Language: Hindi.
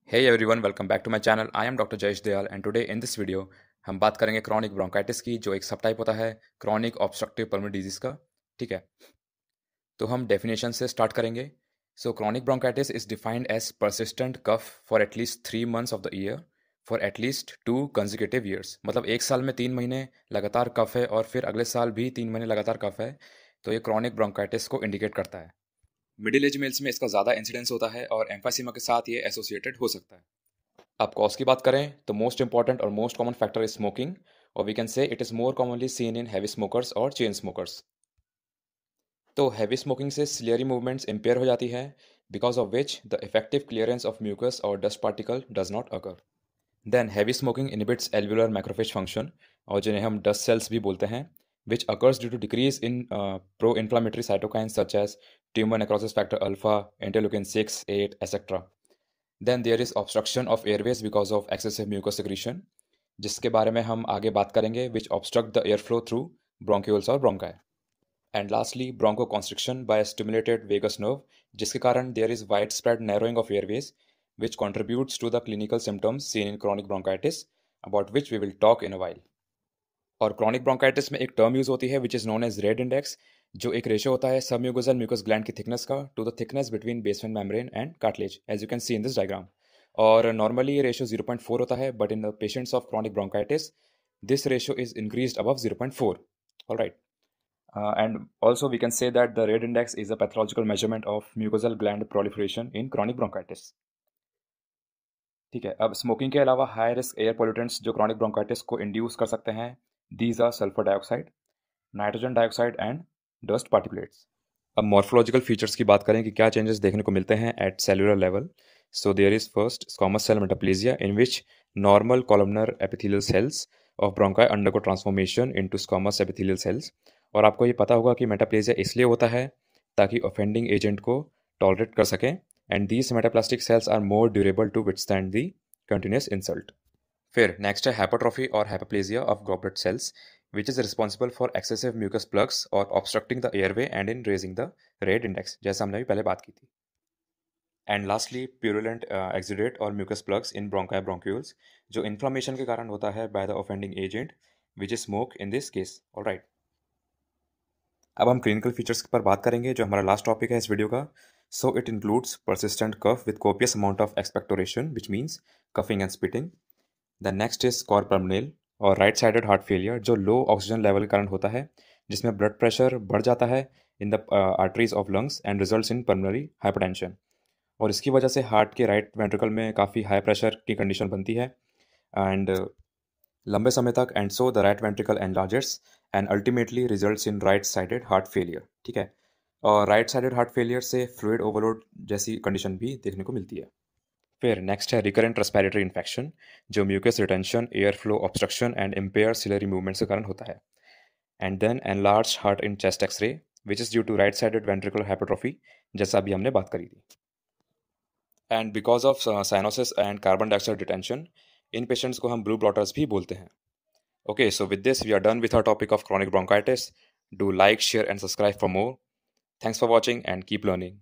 Hey everyone, welcome back to my channel. I am Dr. Jayesh Dayal and today in this video हम बात करेंगे क्रॉनिक ब्रोंकाइटिस की जो एक सब टाइप होता है क्रॉनिक ऑब्स्ट्रक्टिव पल्मोनरी डिजीज का। ठीक है, तो हम डेफिनेशन से स्टार्ट करेंगे। So chronic bronchitis is defined as persistent cough for at least 3 months of the year for at least 2 consecutive years। मतलब एक साल में 3 महीने लगातार कफ है और फिर अगले साल भी 3 महीने लगातार कफ है, तो ये क्रॉनिक ब्रोंकाइटिस को इंडिकेट करता है। मिडिल एज मेल्स में इसका ज़्यादा इंसिडेंस होता है और एम्फाइसीमा के साथ ये एसोसिएटेड हो सकता है। अब कॉज की बात करें तो मोस्ट इंपॉर्टेंट और most common factor is smoking, और we can say it is more commonly seen in heavy smokers और चेन स्मोकर्स। तो हैवी स्मोकिंग से सिलियरी मूवमेंट्स इम्पेयर हो जाती है, because of which the effective clearance of mucus और dust particle does not occur. Then heavy smoking inhibits alveolar macrophage function, और जिन्हें हम डस्ट सेल्स भी बोलते हैं, which occurs due to decrease in pro inflammatory cytokines such as tumour necrosis factor alpha, interleukin 6, 8, etc. Then there is obstruction of airways because of excessive mucus secretion, जिसके बारे में हम आगे बात करेंगे, which obstruct the air flow through bronchioles और bronchi. And lastly bronchoconstriction by stimulated vagus nerve, जिसके कारण there is widespread narrowing of airways which contributes to the clinical symptoms seen in chronic bronchitis, about which we will talk in a while। और क्रॉनिक ब्रोंकाइटिस में एक टर्म यूज होती है which is known as Reid index, जो एक रेशियो होता है सबम्यूकोसल म्यूकस ग्लैंड की थिकनेस का to the thickness between basement membrane and cartilage, as you can see in this diagram. और नॉर्मली ये रेशियो 0.4 होता है, but in the patients of chronic bronchitis this ratio is increased above 0.4। Alright, and also we can say that the red index is a pathological measurement of mucosal gland proliferation in chronic bronchitis। ठीक है, अब स्मोकिंग के अलावा हाई रिस्क एयर पोल्यूटेंट्स जो क्रॉनिक ब्रोंकाइटिस को इंड्यूस कर सकते हैं, these are sulphur dioxide, nitrogen dioxide and dust particulates. अब मॉर्फोलॉजिकल फीचर्स की बात करें कि क्या चेंजेस देखने को मिलते हैं at cellular level. So there is first squamous cell metaplasia in which normal columnar epithelial cells of bronchi undergo transformation into squamous epithelial cells. और आपको ये पता होगा कि मेटाप्लेजिया इसलिए होता है ताकि ऑफेंडिंग एजेंट को टॉलरेट कर सकें, and these metaplastic cells are more durable to withstand the continuous insult. फिर नेक्स्ट है हाइपरट्रॉफी और hypoplasia of goblet cells, which is responsible for excessive mucus plugs or obstructing the airway and in raising the red index, जैसा हमने अभी पहले बात की थी। एंड लास्टली प्यूरुलेंट एक्सुडेट और म्यूकस प्लग्स इन ब्रोंकाई ब्रोंक्यूल्स, जो इन्फ्लामेशन के कारण होता है by the offending agent which is smoke in this case. Alright, अब हम क्लिनिकल फीचर्स पर बात करेंगे जो हमारा लास्ट टॉपिक है इस वीडियो का। So it includes persistent cough with copious amount of expectoration which means coughing and spitting. The next is cor pulmonale और राइट साइडेड हार्ट फेलियर, जो लो ऑक्सीजन लेवल के कारण होता है, जिसमें ब्लड प्रेशर बढ़ जाता है in the arteries of lungs and results in pulmonary hypertension. और इसकी वजह से हार्ट के राइट वेंट्रिकल में काफ़ी हाई प्रेशर की कंडीशन बनती है एंड लंबे समय तक, and so the right ventricle enlarges and ultimately results in right sided heart failure. ठीक है, और राइट साइडेड हार्ट फेलियर से फ्लूइड ओवरलोड जैसी कंडीशन भी देखने को मिलती है। फिर नेक्स्ट है रिकरेंट रेस्पिरेटरी इन्फेक्शन, जो mucus retention, air flow obstruction and impair ciliary movements के कारण होता है। And then enlarge heart in chest x-ray which is due to right sided ventricular hypertrophy, जैसा अभी हमने बात करी थी। And because of cyanosis and carbon dioxide detention, इन पेशेंट्स को हम ब्लू ब्लॉटर्स भी बोलते हैं। Okay, so with this we are done with our topic of chronic bronchitis. Do like, share and subscribe for more. Thanks for watching and keep learning.